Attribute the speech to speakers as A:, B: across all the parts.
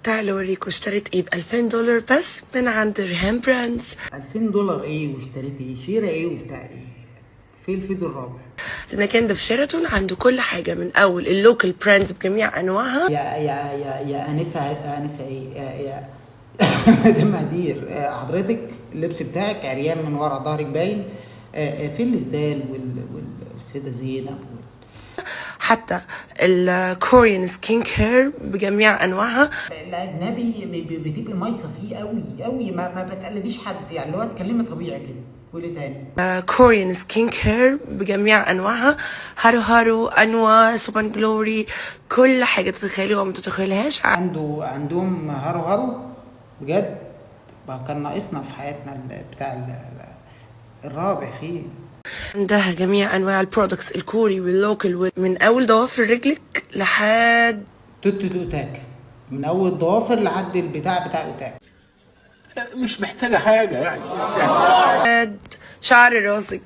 A: تعالوا اوريكم اشتريت ايه ب$2000 بس من عند ريهام براندز.
B: $2000 ايه واشتريت ايه؟ شيرة ايه وبتاع ايه؟ في الفيديو الرابع.
A: المكان ده في شيراتون، عنده كل حاجه من اول اللوكال براندز بجميع انواعها.
B: يا انسه ايه يا مدام هدير، حضرتك اللبس بتاعك عريان من ورا، ظهرك باين. في الاسدال والسيده زينب
A: حتى الكوريان سكين كير بجميع انواعها.
B: الاجنبي بتبقي مايصه فيه قوي قوي، ما بتقلديش حد، يعني اللي هو اتكلمي طبيعي كده. قولي تاني.
A: كوريان سكين كير بجميع انواعها، هارو هارو، انوا، سوبر جلوري، كل حاجه تتخيليها وما تتخيلهاش.
B: عندهم هارو هارو بجد. ما كان ناقصنا في حياتنا بتاع الرابع فين.
A: عندها جميع انواع البرودكتس الكوري واللوكال، من اول ضوافر رجلك لحد
B: توت اوتاكا، من اول الضوافر لحد البتاع بتاع اوتاكا.
C: مش محتاجه حاجه يعني.
A: لحد شعر راسك.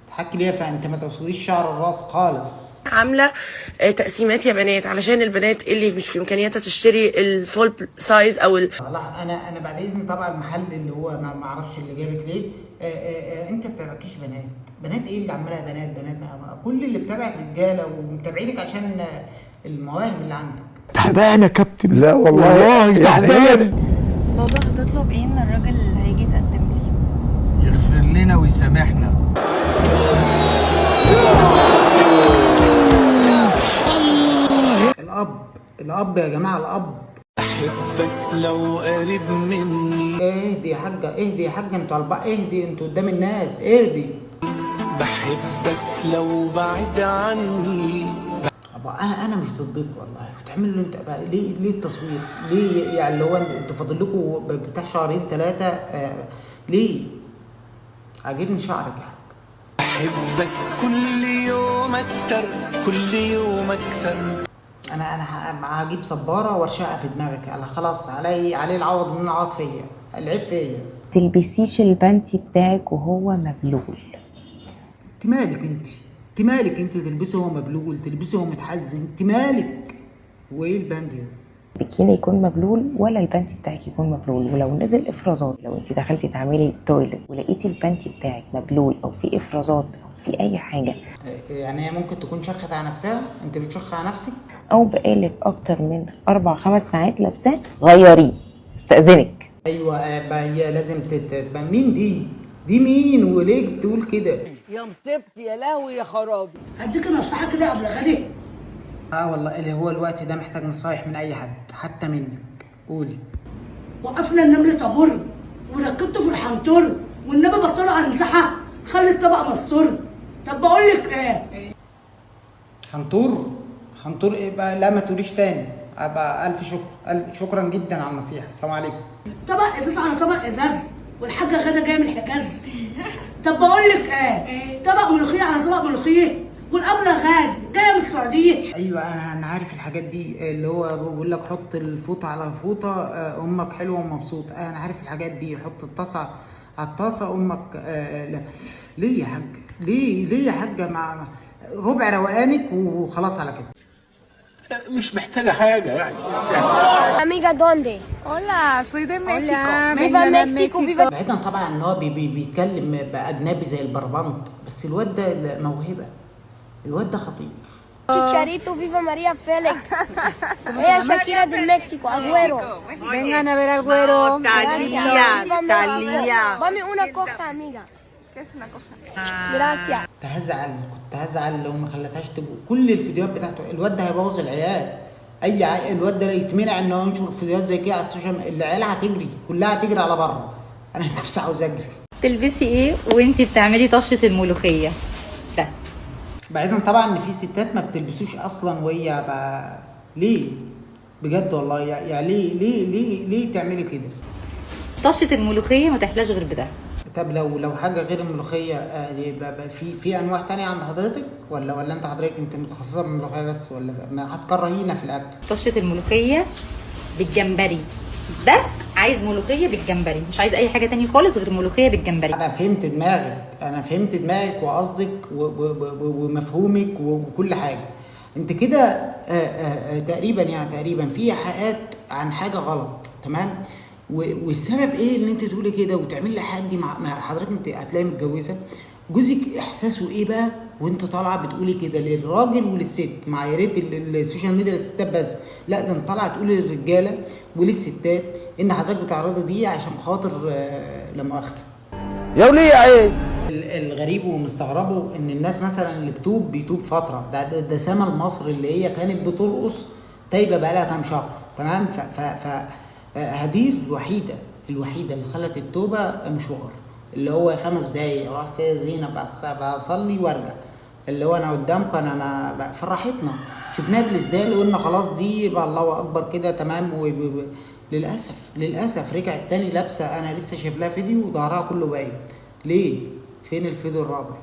B: تحكي ليها فانت ما توصليش شعر الراس خالص.
A: عامله تقسيمات يا بنات علشان البنات اللي مش في امكانياتها تشتري الفول سايز او
B: صلاح، انا بعد اذن طبعا المحل اللي هو ما اعرفش اللي جابك ليه. انت ما بتابعكيش بنات ايه اللي عمالها بنات كل اللي بتابعك رجاله ومتابعينك عشان المواهب اللي عندك.
D: تعبان يا كابتن.
C: لا والله
D: تعبان.
E: بابا هتطلب ايه من الراجل اللي هيجي يتقدم لي؟
D: يغفر لنا ويسامحنا.
B: الاب يا جماعه، الاب.
C: احبك لو قريب مني.
B: اهدي يا حاجه انتوا اهدي انتوا قدام الناس، اهدي.
C: بحبك لو بعد عني.
B: انا مش ضدك والله، بتعملوا انت بقى ليه التصوير؟ ليه يعني اللي هو انتوا فاضل لكم بتاع شهرين ثلاثه؟ ليه؟ عاجبني شعرك يا حاج.
C: بحبك كل يوم اكتر، كل يوم اكتر.
B: انا هجيب صباره وارشقها في دماغك. انا خلاص عليه العوض من العوض فيا، العيب فيا.
F: تلبسيش البنتي بتاعك وهو مبلول.
B: انت مالك انت تلبسه وهو مبلول، تلبسه وهو متحزن، انت مالك؟ وايه البند ده؟
F: بكيلا يكون مبلول ولا البنتي بتاعك يكون مبلول؟ ولو نزل افرازات، لو انت دخلتي تعملي تويلت ولقيتي البنتي بتاعك مبلول او في افرازات او في اي حاجه،
B: يعني هي ممكن تكون شخت على نفسها، انت بتشخ على نفسك،
F: او بقالك اكتر من 4-5 ساعات لابساه، غيريه استاذنك.
B: ايوه هي لازم مين دي مين وليه بتقول كده؟
G: يا مصيبتي يا لهوي يا خرابي.
H: هديك نصيحه كده قبل غدي.
B: والله اللي هو الوقت ده محتاج نصايح من اي حد، حتى منك. قولي.
H: وقفنا النمل طابور وركبته في الحنطور، والنبي بطلوا على المساحه، خلي الطبق مستور. طب بقول لك ايه؟ حنطور ايه بقى؟ لا ما تقوليش تاني. ابقى الف شكرا جدا على النصيحه. السلام عليكم. طبق ازاز على طبق ازاز، والحاجه غدا جايه من الحجاز. طب بقول لك ايه؟ طبق ملوخيه على طبق ملوخيه، والقبله غاد جايه من السعوديه. ايوه انا عارف الحاجات دي، اللي هو بيقول لك حط الفوطه على فوطه امك حلوه ومبسوطه. انا عارف الحاجات دي. حط الطاسه على الطاسه امك. لا. ليه يا حاج؟ ليه يا حاجه؟ مع ربع روقانك وخلاص على كده.
C: مش محتاجه حاجه يعني.
I: Amiga, ¿dónde?
E: Hola, soy de México.
I: Viva México, viva.
B: بعيدا طبعا ان هو بيتكلم باجنبي زي البربنط، بس الواد ده موهبه، الواد ده خطير.
I: Chicharito, viva María Félix. Ella es Shakira de México, Agüero.
E: Vengan a ver al güero.
I: Talía. Dame una coja, amiga.
E: ¿Qué es una coja?
I: Gracias.
B: كنت هزعل لو ما خلتهاش تبقى كل الفيديوهات بتاعته. الواد ده هيبوظ العيال. الواد ده يتمنع ان هو ينشر فيديوهات زي كده على السوشيال ميديا. العيال هتجري كلها، هتجري على بره. انا نفسي عاوز اجري.
J: تلبسي ايه وانتي بتعملي طشه الملوخيه ده؟
B: بعيدا طبعا ان في ستات ما بتلبسوش اصلا، وهي بقى ليه؟ بجد والله يعني ليه تعملي كده؟
J: طشه الملوخيه ما تحلاش غير بده.
B: طب لو حاجه غير الملوخيه، في انواع تانية عند حضرتك ولا انت حضرتك انت متخصصه بالملوخيه بس، ولا ما هتكرهينا في الاكل؟
J: طشه الملوخيه بالجمبري ده، عايز ملوخيه بالجمبري، مش عايز اي حاجه تاني خالص غير ملوخيه بالجمبري.
B: انا فهمت دماغك وقصدك ومفهومك وكل حاجه. انت كده تقريبا في حقات عن حاجه غلط، تمام؟ والسبب ايه ان انت تقولي كده وتعملي لحد مع حضرتك انت هتلاقي متجوزه جوزك احساسه ايه بقى وانت طالعه بتقولي كده للراجل وللست؟ مع يا ريت السوشيال ميديا للستات بس، لا ده انت طالعه تقولي للرجاله وللستات ان حضرتك بتعرضي دي عشان خاطر لا مؤاخذه
D: يا وليه ايه.
B: الغريب ومستغربه ان الناس مثلا اللي بيتوب فتره، ده سما مصر اللي هي كانت بترقص تايبه بقى لها كام شهر، تمام؟ هدير الوحيده اللي خلت التوبه مشوار، اللي هو 5 دقايق راح سيدة زينب بس بصلي وارجع، اللي هو انا قدامكم انا فرحتنا، شفناها بالازدال وقلنا خلاص دي بقى الله اكبر كده، تمام؟ للاسف رجعت تاني لابسه، انا لسه شايف لها فيديو وظهرها كله باين. ليه؟ فين الفيديو الرابع؟